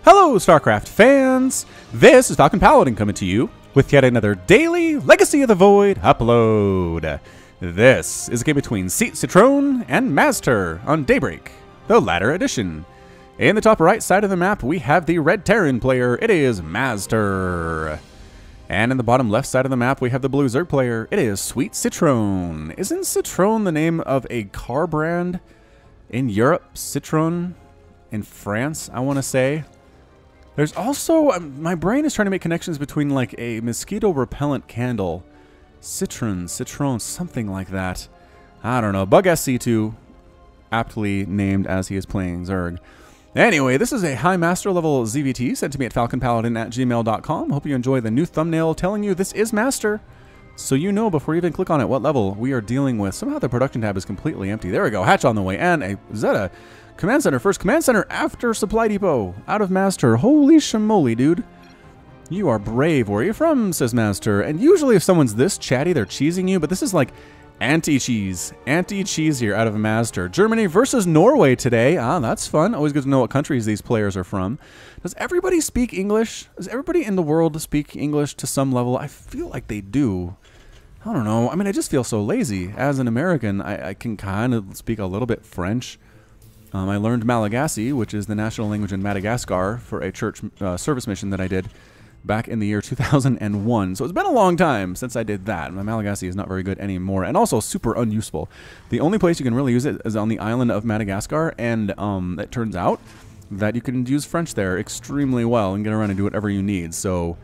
Hello, StarCraft fans! This is Falcon Paladin coming to you with yet another daily Legacy of the Void upload. This is a game between Sweetcitrone and MazTer on Daybreak, the latter edition. In the top right side of the map, we have the Red Terran player. It is MazTer. And in the bottom left side of the map, we have the Blue Zerg player. It is Sweetcitrone. Isn't Citroën the name of a car brand in Europe? Citroën in France, I want to say. There's also, my brain is trying to make connections between like a mosquito repellent candle. Citroën, something like that. I don't know. Bug SC2, aptly named as he is playing Zerg. Anyway, this is a high Master-level ZvT sent to me at falconpaladin@gmail.com. Hope you enjoy the new thumbnail telling you this is Master. So you know before you even click on it what level we are dealing with. Somehow the production tab is completely empty. There we go. Hatch on the way. And a Zeta. Command Center, first Command Center after Supply Depot. Out of MazTer. Holy shamoly, dude. You are brave. Where are you from, says MazTer. And usually if someone's this chatty, they're cheesing you. But this is like anti-cheese. Anti-cheese here out of MazTer. Germany versus Norway today. Ah, that's fun. Always good to know what countries these players are from. Does everybody speak English? Does everybody in the world speak English to some level? I feel like they do. I don't know. I mean, I just feel so lazy. As an American, I can kind of speak a little bit French. I learned Malagasy, which is the national language in Madagascar, for a church service mission that I did back in the year 2001. So it's been a long time since I did that. My Malagasy is not very good anymore, and also super unuseful. The only place you can really use it is on the island of Madagascar, and it turns out that you can use French there extremely well and get around and do whatever you need. So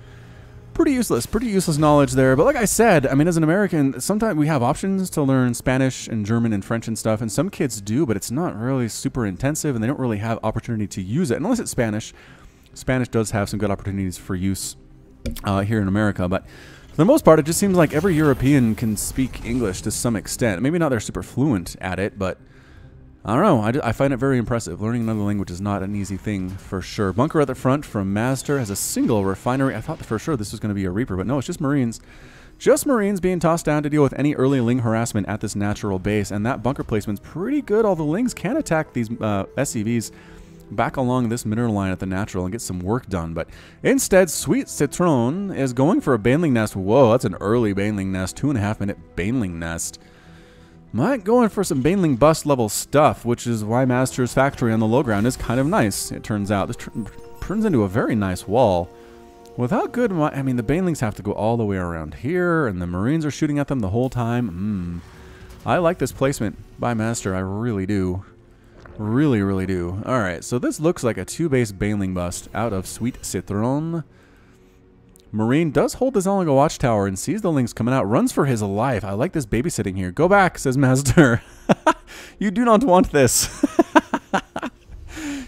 pretty useless knowledge there. But like I said, I mean, as an American, sometimes we have options to learn Spanish and German and French and stuff, and some kids do, but it's not really super intensive, and they don't really have opportunity to use it, unless it's Spanish. Spanish does have some good opportunities for use here in America, but for the most part, it just seems like every European can speak English to some extent. Maybe not they're super fluent at it, but I don't know. I find it very impressive. Learning another language is not an easy thing for sure. Bunker at the front from MazTer has a single refinery. I thought for sure this was going to be a Reaper, but no, it's just Marines. Just Marines being tossed down to deal with any early Ling harassment at this natural base, and that bunker placement's pretty good. All the Lings can attack these SCVs back along this mineral line at the natural and get some work done, but instead, Sweetcitrone is going for a Baneling Nest. Whoa, that's an early Baneling Nest. 2.5-minute Baneling Nest. Might going for some Baneling bust level stuff, which is why MazTer's factory on the low ground is kind of nice, it turns out. This turns into a very nice wall. Without good, I mean, the Banelings have to go all the way around here, and the Marines are shooting at them the whole time. I like this placement by MazTer, I really do. Really, really do. Alright, so this looks like a 2-base Baneling bust out of Sweetcitrone. Marine does hold his own like a watchtower and sees the Lings coming out, runs for his life. I like this babysitting here. Go back, says MazTer. You do not want this.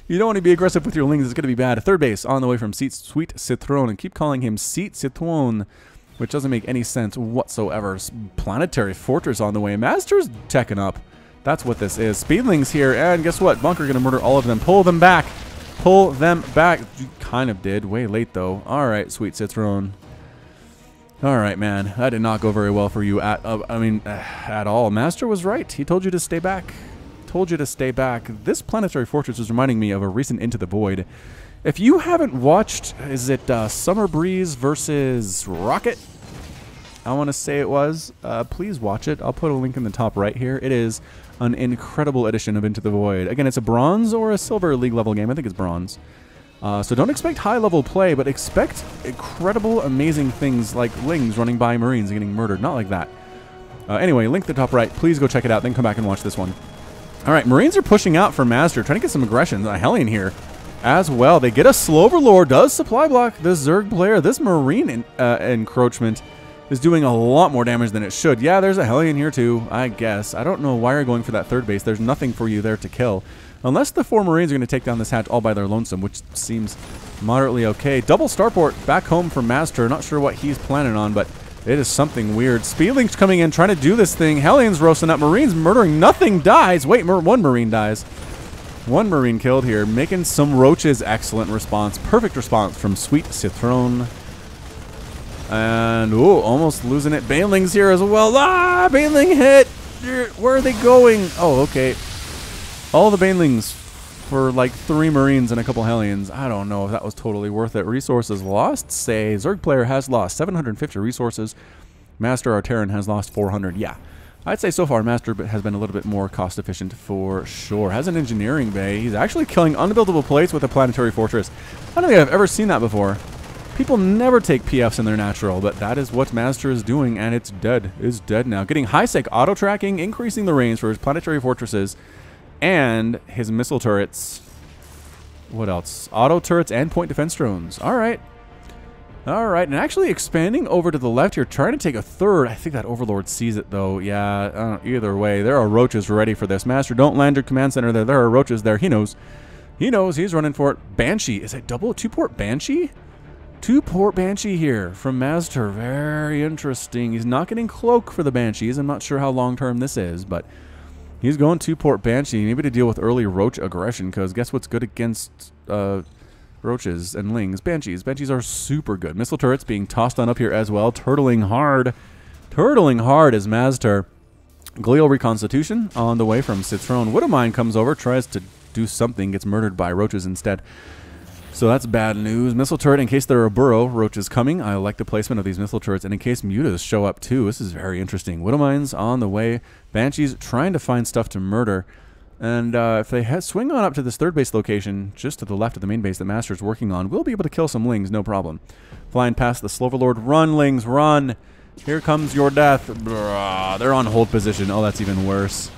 You don't want to be aggressive with your Lings. It's going to be bad. Third base on the way from Sweetcitrone, and keep calling him Sweetcitrone, which doesn't make any sense whatsoever. Planetary Fortress on the way. MazTer's teching up. That's what this is. Speedlings here, and guess what? Bunker going to murder all of them. Pull them back. Pull them back. You kind of did. Way late, though. Alright, Sweetcitrone. Alright, man. That did not go very well for you at all. MazTer was right. He told you to stay back. Told you to stay back. This Planetary Fortress is reminding me of a recent Into the Void. If you haven't watched, is it Summer Breeze versus Rocket? I want to say it was. Please watch it. I'll put a link in the top right here. It is an incredible edition of Into the Void. Again, it's a bronze or a silver league level game. I think it's bronze. So don't expect high level play, but expect incredible, amazing things like Lings running by Marines and getting murdered. Not like that. Anyway, link to the top right. Please go check it out. Then come back and watch this one. Alright, Marines are pushing out for MazTer, trying to get some aggression. A Hellion here as well. They get a Sloverlord. Does supply block this Zerg player. This Marine encroachment is doing a lot more damage than it should. Yeah, there's a Hellion here too, I guess. I don't know why you're going for that third base. There's nothing for you there to kill. Unless the 4 Marines are going to take down this hatch all by their lonesome, which seems moderately okay. Double starport back home from MazTer. Not sure what he's planning on, but it is something weird. Speedlings coming in, trying to do this thing. Hellions roasting up. Marines murdering. Nothing dies. Wait, 1 Marine dies. 1 Marine killed here. Making some roaches. Excellent response. Perfect response from Sweetcitrone. And, ooh, almost losing it. Banelings here as well. Ah, Baneling hit. Where are they going? Oh, okay. All the Banelings for like 3 Marines and a couple Hellions. I don't know if that was totally worth it. Resources lost, say Zerg player has lost 750 resources. Master our Terran has lost 400. Yeah, I'd say so far Master has been a little bit more cost efficient for sure. Has an engineering bay. He's actually killing unbuildable plates with a planetary fortress. I don't think I've ever seen that before. People never take PFs in their natural, but that is what Master is doing, and it's dead. It's dead now. Getting high-sec auto-tracking, increasing the range for his planetary fortresses and his missile turrets. What else? Auto turrets and point defense drones. All right. All right, and actually expanding over to the left here, trying to take a third. I think that Overlord sees it, though. Yeah, either way, there are roaches ready for this. Master, don't land your command center there. There are roaches there. He knows. He knows. He's running for it. Banshee. Is it double 2-port Banshee? 2-port Banshee here from Master. Very interesting. He's not getting Cloak for the Banshees. I'm not sure how long-term this is, but he's going 2-port Banshee, maybe to deal with early roach aggression, because guess what's good against roaches and lings? Banshees. Banshees are super good. Missile turrets being tossed on up here as well. Turtling hard. Turtling hard is Master. Glial Reconstitution on the way from Sweetcitrone. Widowmine comes over, tries to do something, gets murdered by roaches instead. So that's bad news. Missile turret in case there are burrow roaches coming. I like the placement of these missile turrets. And in case mutas show up too. This is very interesting. Widowmines on the way. Banshees trying to find stuff to murder. And if they swing on up to this third base location, just to the left of the main base that Master's working on, we'll be able to kill some lings, no problem. Flying past the Sloverlord. Run, lings, run. Here comes your death. They're on hold position. Oh, that's even worse.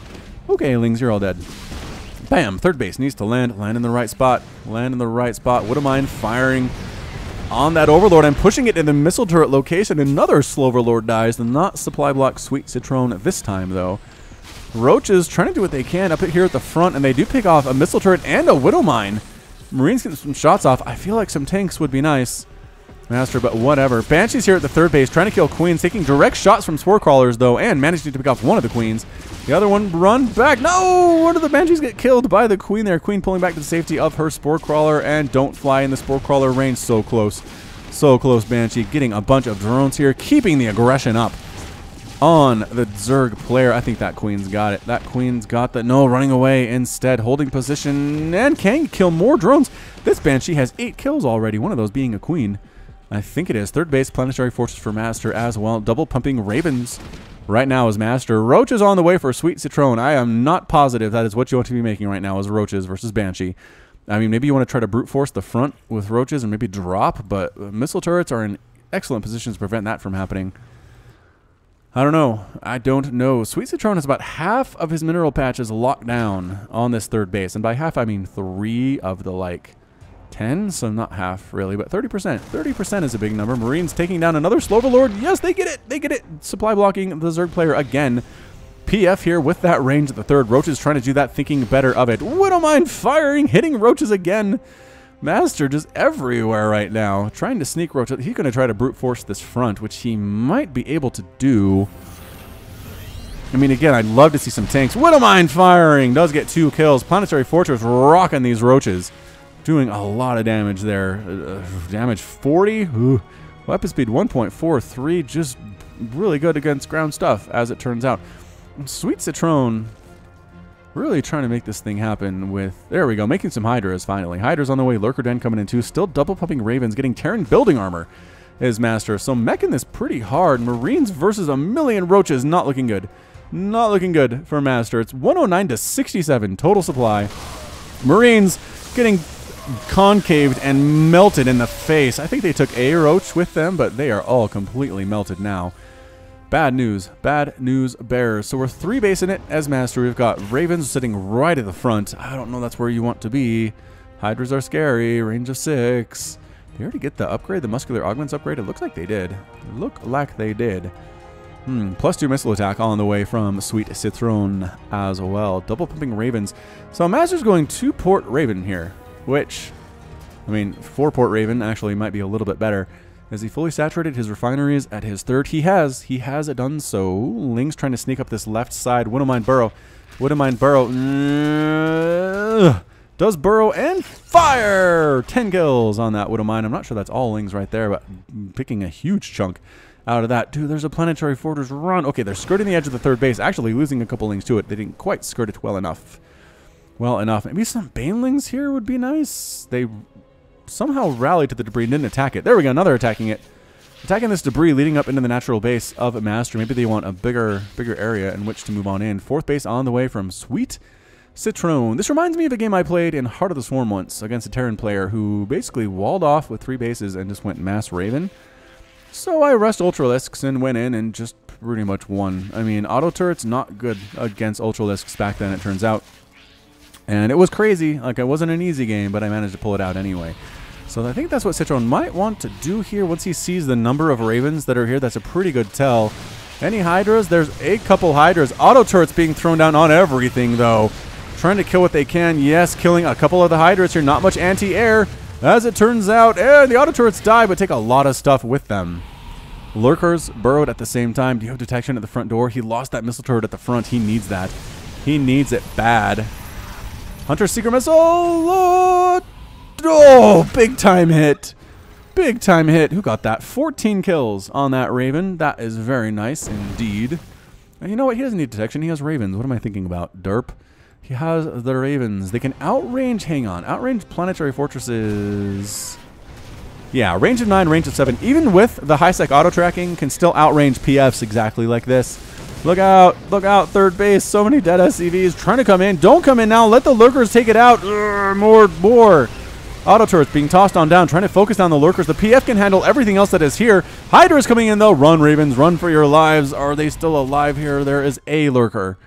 Okay, lings, you're all dead. Bam! Third base needs to land. Land in the right spot. Land in the right spot. Widowmine firing on that Overlord and pushing it in the missile turret location. Another Sloverlord dies. Not supply block Sweetcitrone this time, though. Roaches trying to do what they can up here at the front, and they do pick off a missile turret and a Widowmine. Marines getting some shots off. I feel like some tanks would be nice. Master, but whatever. Banshees here at the third base, trying to kill queens, taking direct shots from spore crawlers, though, and managing to pick off one of the queens. The other one run back. No! One of the Banshees get killed by the queen there. Queen pulling back to the safety of her spore crawler, and don't fly in the spore crawler range. So close. So close, Banshee. Getting a bunch of drones here, keeping the aggression up on the Zerg player. I think that queen's got it. That queen's got the... No, running away instead. Holding position and can kill more drones. This Banshee has 8 kills already, one of those being a queen. I think it is. Third base, planetary fortress for Master as well. Double pumping Ravens right now is Master. Roach is on the way for Sweetcitrone. I am not positive that is what you want to be making right now is Roaches versus Banshee. I mean, maybe you want to try to brute force the front with Roaches and maybe drop, but missile turrets are in excellent positions to prevent that from happening. I don't know. I don't know. Sweetcitrone has about half of his mineral patches locked down on this third base. And by half, I mean 3 of the, 10, so not half really, but 30%. 30% is a big number. Marines taking down another Sloverlord. Yes, they get it. They get it. Supply blocking the Zerg player again. PF here with that range at the third. Roaches trying to do that, thinking better of it. Widowmine firing, hitting roaches again. Master just everywhere right now, trying to sneak roaches. He's going to try to brute force this front, which he might be able to do. I mean, again, I'd love to see some tanks. Widowmine firing does get 2 kills. Planetary Fortress rocking these roaches. Doing a lot of damage there. Damage 40. Ooh. Weapon speed 1.43. Just really good against ground stuff, as it turns out. Sweetcitrone really trying to make this thing happen with... There we go. Making some Hydras, finally. Hydras on the way. Lurker Den coming in, too. Still double pumping Ravens. Getting Terran building armor is Master. So meching this pretty hard. Marines versus a million roaches. Not looking good. Not looking good for Master. It's 109 to 67 total supply. Marines getting concaved and melted in the face. I think they took a roach with them, but they are all completely melted now. Bad news. Bad news bears. So we're 3 basing it as Master. We've got Ravens sitting right at the front. I don't know that's where you want to be. Hydras are scary. Range of 6. Did they already get the upgrade? The muscular augments upgrade? It looks like they did. Look like they did. +2 missile attack on the way from Sweetcitrone as well. Double pumping Ravens. So Master's going 2-port Raven here, which, I mean, 4-port Raven actually might be a little bit better. Has he fully saturated his refineries at his third? He has. He has done so. Ling's trying to sneak up this left side. Widowmine burrow. Widowmine burrow. Does burrow and fire! 10 kills on that Widowmine. I'm not sure that's all Lings right there, but picking a huge chunk out of that. Dude, there's a planetary fortress run. Okay, they're skirting the edge of the third base, actually losing a couple Lings to it. They didn't quite skirt it well enough. well enough. Maybe some banelings here would be nice. They somehow rallied to the debris and didn't attack it. There we go, another attacking it. Attacking this debris leading up into the natural base of a Master. Maybe they want a bigger area in which to move on in. Fourth base on the way from Sweetcitrone. This reminds me of a game I played in Heart of the Swarm once against a Terran player who basically walled off with 3 bases and just went Mass Raven. So I rushed Ultralisks and went in and just pretty much won. I mean, auto turrets not good against Ultralisks back then, it turns out. And it was crazy. Like, it wasn't an easy game, but I managed to pull it out anyway. So I think that's what Citrone might want to do here. Once he sees the number of Ravens that are here, that's a pretty good tell. Any Hydras? There's a couple Hydras. Auto turrets being thrown down on everything, though. Trying to kill what they can. Yes, killing a couple of the Hydras here. Not much anti-air, as it turns out. And the auto turrets die, but take a lot of stuff with them. Lurkers burrowed at the same time. Do you have detection at the front door? He lost that missile turret at the front. He needs that. He needs it bad. Hunter Seeker Missile. Oh, big time hit. Big time hit. Who got that? 14 kills on that Raven. That is very nice indeed. And you know what? He doesn't need detection. He has Ravens. What am I thinking about? Derp. He has the Ravens. They can outrange, hang on, outrange planetary fortresses. Yeah, range of 9, range of 7. Even with the high-sec auto-tracking, can still outrange PFs exactly like this. Look out, third base. So many dead SCVs trying to come in. Don't come in now. Let the Lurkers take it out. Urgh, more. Auto turrets being tossed on down, trying to focus down the Lurkers. The PF can handle everything else that is here. Hydra is coming in, though. Run, Ravens. Run for your lives. Are they still alive here? There is a Lurker.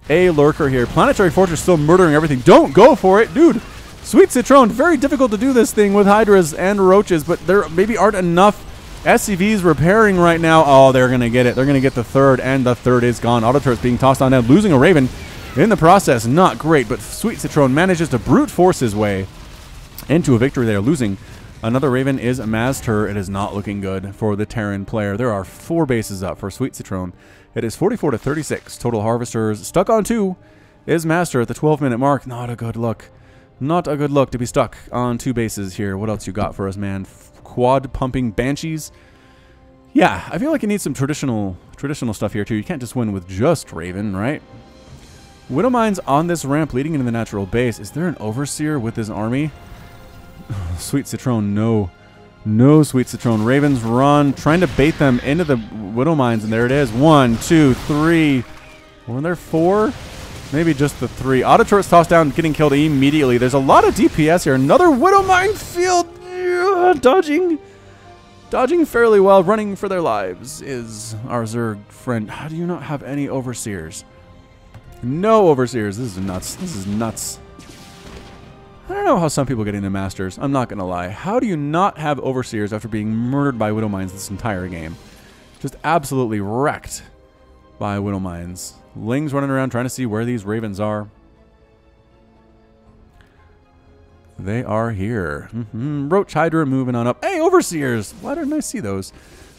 A Lurker here. Planetary Fortress still murdering everything. Don't go for it, dude. Sweetcitrone. Very difficult to do this thing with Hydras and Roaches, but there maybe aren't enough SCVs repairing right now. Oh, they're going to get it. They're going to get the third, and the third is gone. Auto turrets being tossed on down, losing a Raven in the process. Not great, but Sweetcitrone manages to brute force his way into a victory. They are losing. Another Raven is MazTer. It is not looking good for the Terran player. There are 4 bases up for Sweetcitrone. It is 44 to 36. Total Harvesters. Stuck on 2 is MazTer at the 12-minute mark. Not a good look. Not a good look to be stuck on 2 bases here. What else you got for us, man? Quad pumping Banshees. Yeah, I feel like you need some traditional stuff here too. You can't just win with just Raven, right? Widow Mines on this ramp leading into the natural base. Is there an Overseer with his army? Sweetcitrone, no. No, Sweetcitrone. Ravens run, trying to bait them into the Widow Mines, and there it is. 1, 2, 3. Were there 4? Maybe just the 3. Auto turrets tossed down, getting killed immediately. There's a lot of DPS here. Another Widow Mine field. Dodging fairly well. Running for their lives is our Zerg friend. How do you not have any Overseers? No Overseers. This is nuts. This is nuts. I don't know how some people get into Masters. I'm not going to lie. How do you not have Overseers after being murdered by Widow Mines this entire game? Just absolutely wrecked by Widow Mines. Lings running around trying to see where these Ravens are. They are here. Roach Hydra moving on up. Hey, Overseers! Why didn't I see those?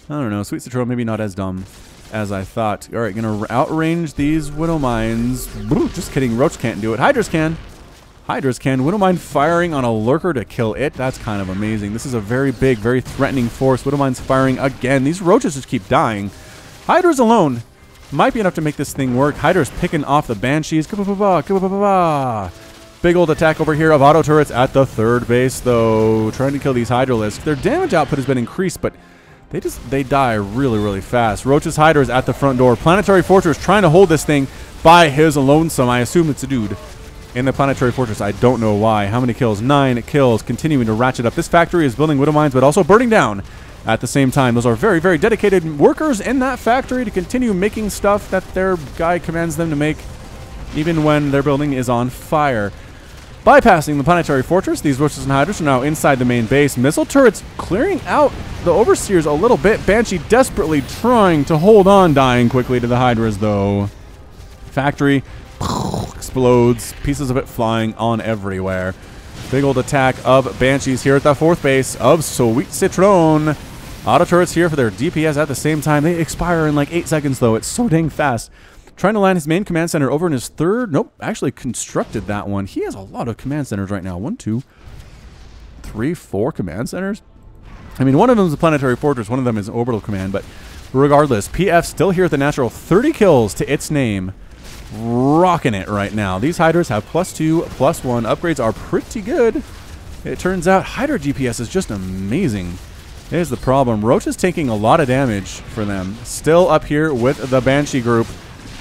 I don't know. Sweetcitrone maybe not as dumb as I thought. All right, going to outrange these Widow Mines. Just kidding. Roach can't do it. Hydras can. Hydras can. Widow Mine firing on a Lurker to kill it. That's kind of amazing. This is a very big, very threatening force. Widow Mine's firing again. These Roaches just keep dying. Hydras alone might be enough to make this thing work. Hydra's picking off the Banshees. Big old attack over here of auto turrets at the third base, though. Trying to kill these Hydralisks. Their damage output has been increased, but they die really, really fast. Roach's Hydra is at the front door. Planetary Fortress trying to hold this thing by his lonesome. I assume it's a dude in the Planetary Fortress. I don't know why. How many kills? 9 kills. Continuing to ratchet up. This factory is building Widow Mines, but also burning down at the same time. Those are very, very dedicated workers in that factory to continue making stuff that their guy commands them to make, even when their building is on fire. Bypassing the Planetary Fortress, these Roaches and Hydras are now inside the main base. Missile turrets clearing out the Overseers a little bit. Banshee desperately trying to hold on, dying quickly to the Hydras, though. Factory explodes, pieces of it flying on everywhere. Big old attack of Banshees here at the 4th base of Sweetcitrone. Auto turrets here for their DPS at the same time. They expire in like 8 seconds, though. It's so dang fast. Trying to land his main command center over in his 3rd. Nope, actually constructed that one. He has a lot of command centers right now. 1, 2, 3, 4 command centers. I mean, one of them is a Planetary Fortress. One of them is Orbital Command. But regardless, PF still here at the natural. 30 kills to its name. rocking it right now. These Hydras have +2, +1. Upgrades are pretty good. It turns out Hydra DPS is just amazing. Here's the problem. Roach is taking a lot of damage for them. Still up here with the Banshee group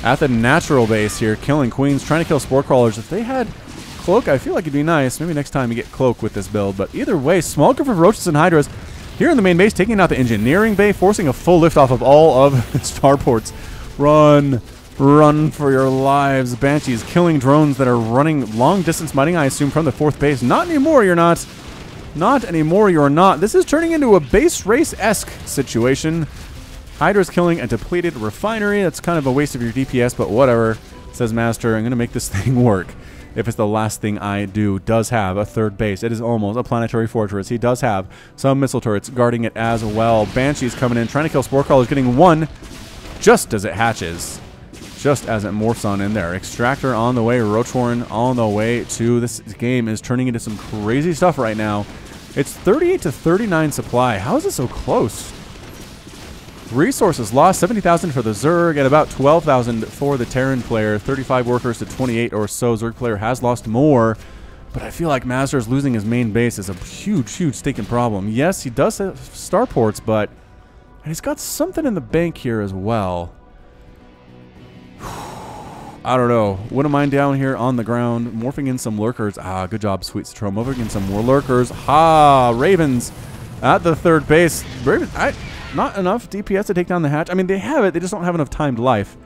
at the natural base here, killing queens, trying to kill spore crawlers. If they had Cloak, I feel like it'd be nice. Maybe next time you get Cloak with this build. But either way, small group of Roaches and Hydras here in the main base, taking out the engineering bay, forcing a full lift off of all of the starports. Run. Run for your lives. Banshees killing drones that are running long distance mining, I assume, from the 4th base. Not anymore, you're not. Not anymore, you're not. This is turning into a base race-esque situation. Hydra's killing a depleted refinery. That's kind of a waste of your DPS, but whatever, says MazTer. I'm going to make this thing work. If it's the last thing I do. Does have a 3rd base. It is almost a planetary fortress. He does have some missile turrets guarding it as well. Banshees coming in, trying to kill spore crawlers, getting one just as it hatches. Just as it morphs on in there. Extractor on the way. Roachhorn on the way to. This game is turning into some crazy stuff right now. It's 38 to 39 supply. How is it so close? Resources lost. 70,000 for the Zerg and about 12,000 for the Terran player. 35 workers to 28 or so. Zerg player has lost more. But I feel like MazTer's losing his main base is a huge, huge stinking problem. Yes, he does have starports, but he's got something in the bank here as well. I don't know. Wouldn't mind down here on the ground, morphing in some lurkers. Ah, good job, Sweetcitrone. Morphing in some more lurkers. Ha! Ravens at the 3rd base. Ravens, not enough DPS to take down the hatch. I mean, they have it. They just don't have enough timed life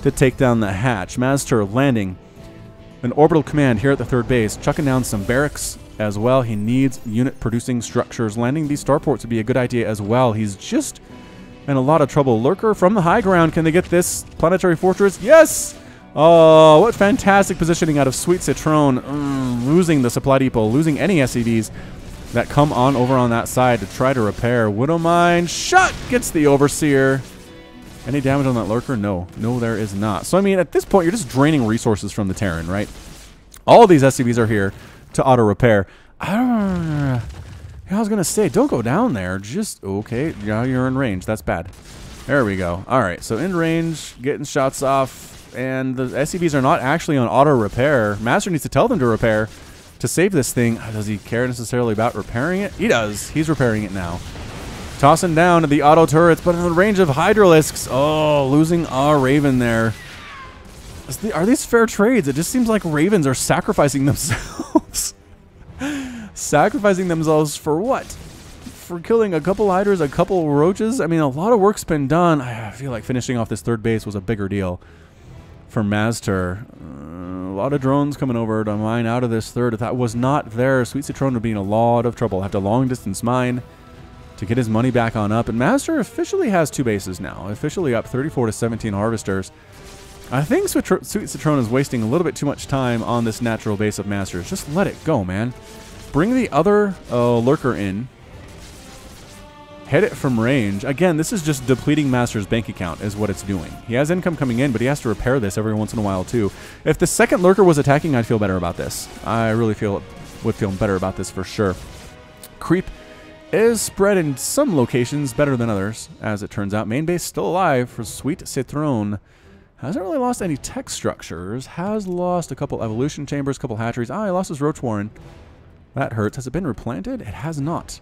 to take down the hatch. MazTer landing an orbital command here at the 3rd base, chucking down some barracks as well. He needs unit-producing structures. Landing these starports would be a good idea as well. He's just in a lot of trouble. Lurker from the high ground. Can they get this planetary fortress? Yes! Oh, what fantastic positioning out of Sweetcitrone. Losing the supply depot, losing any SCVs that come on over on that side to try to repair. Widowmine shot gets the Overseer. Any damage on that lurker? No. No, there is not. So, I mean, at this point, you're just draining resources from the Terran, right? All these SCVs are here to auto-repair. I was going to say, don't go down there. Just, okay, yeah, you're in range. That's bad. There we go. All right, so in range, getting shots off. And the SCVs are not actually on auto-repair. MazTer needs to tell them to repair to save this thing. Does he care necessarily about repairing it? He does. He's repairing it now. Tossing down the auto turrets, but in the range of Hydralisks. Oh, losing a Raven there. Are these fair trades? It just seems like Ravens are sacrificing themselves. Sacrificing themselves for what? For killing a couple Hydras, a couple Roaches? I mean, a lot of work's been done. I feel like finishing off this 3rd base was a bigger deal for MazTer. A lot of drones coming over to mine out of this 3rd. If that was not there, Sweetcitrone would be in a lot of trouble. Have to long distance mine to get his money back on up. And MazTer officially has 2 bases now. Officially up 34 to 17 harvesters. I think Sweetcitrone is wasting a little bit too much time on this natural base of MazTer's. Just let it go, man. Bring the other lurker in. Hit it from range. Again, this is just depleting MazTer's bank account is what it's doing. He has income coming in, but he has to repair this every once in a while too. If the 2nd lurker was attacking, I'd feel better about this. I really would feel better about this for sure. Creep is spread in some locations better than others, as it turns out. Main base still alive for Sweetcitrone. Hasn't really lost any tech structures. Has lost a couple evolution chambers, a couple hatcheries. Ah, he lost his Roach Warren. That hurts. Has it been replanted? It has not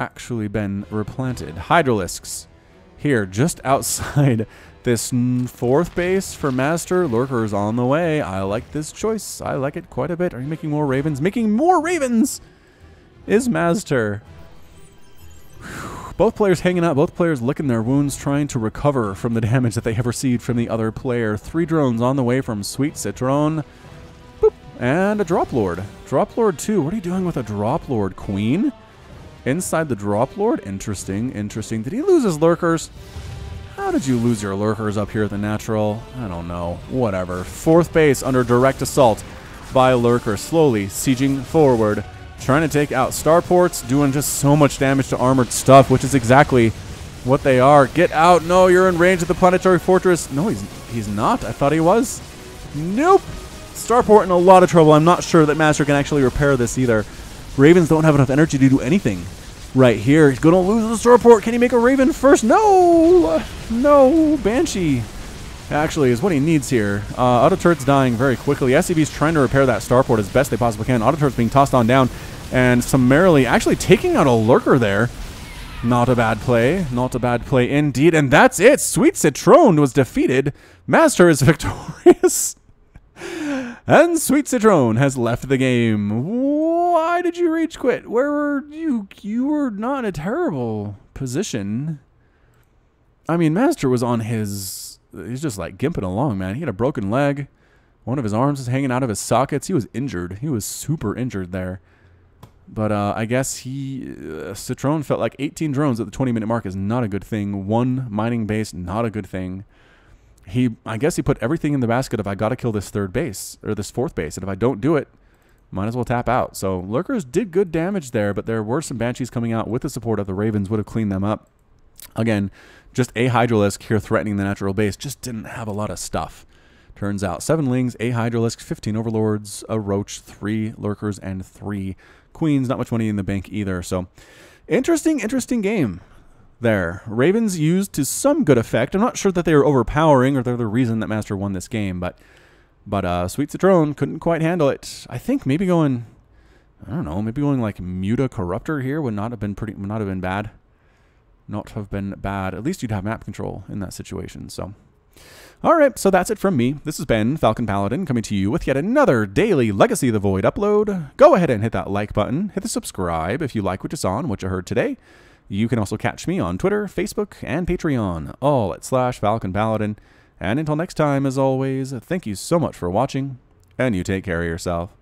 actually been replanted. Hydralisks here just outside this 4th base for MazTer. Lurkers on the way. I like this choice. I like it quite a bit. Are you making more Ravens? Making more Ravens is MazTer. Both players hanging out. Both players licking their wounds, trying to recover from the damage that they have received from the other player. 3 drones on the way from Sweetcitrone. Boop. And a Drop Lord. Drop Lord 2. What are you doing with a Drop Lord, Queen? Inside the Drop Lord? Interesting, interesting. Did he lose his lurkers? How did you lose your lurkers up here at the natural? I don't know. Whatever. 4th base under direct assault by lurkers. Slowly sieging forward. Trying to take out starports. Doing just so much damage to armored stuff, which is exactly what they are. Get out. No, you're in range of the planetary fortress. No, he's not. I thought he was. Nope. Starport in a lot of trouble. I'm not sure that MazTer can actually repair this either. Ravens don't have enough energy to do anything right here. He's going to lose the starport. Can he make a Raven first? No! No! Banshee actually, is what he needs here. Auto turret's dying very quickly. SCV's trying to repair that starport as best they possibly can. Auto turret's being tossed on down, and summarily actually taking out a lurker there. Not a bad play. Not a bad play indeed. And that's it. Sweetcitrone was defeated. MazTer is victorious. And Sweetcitrone has left the game. Why did you rage quit? Where were you? You were not in a terrible position. I mean, MazTer was on his... He's just like gimping along, man. He had a broken leg. One of his arms was hanging out of his sockets. He was injured. He was super injured there. But I guess Citrone felt like 18 drones at the 20-minute mark is not a good thing. One mining base, not a good thing. I guess he put everything in the basket of I got to kill this third base, or this fourth base. And if I don't do it, might as well tap out. So Lurkers did good damage there, but there were some Banshees coming out with the support of the Ravens. Would have cleaned them up. Again, just a Hydralisk here threatening the natural base. Just didn't have a lot of stuff. Turns out 7 Lings, a Hydralisk, 15 Overlords, a Roach, 3 Lurkers, and 3 Queens. Not much money in the bank either. So interesting game there. Ravens used to some good effect. I'm not sure that they were overpowering or they're the reason that MazTer won this game, but Sweetcitrone couldn't quite handle it. I think maybe going, I don't know, maybe going like Muta Corruptor here would not have been bad. Not have been bad. At least you'd have map control in that situation. So all right, so that's it from me. This has been Falcon Paladin coming to you with yet another daily Legacy of the Void upload. Go ahead and hit that like button. Hit the subscribe if you like what you saw and what you heard today. You can also catch me on Twitter, Facebook, and Patreon, all at /Falcon Paladin. And until next time, as always, thank you so much for watching, and you take care of yourself.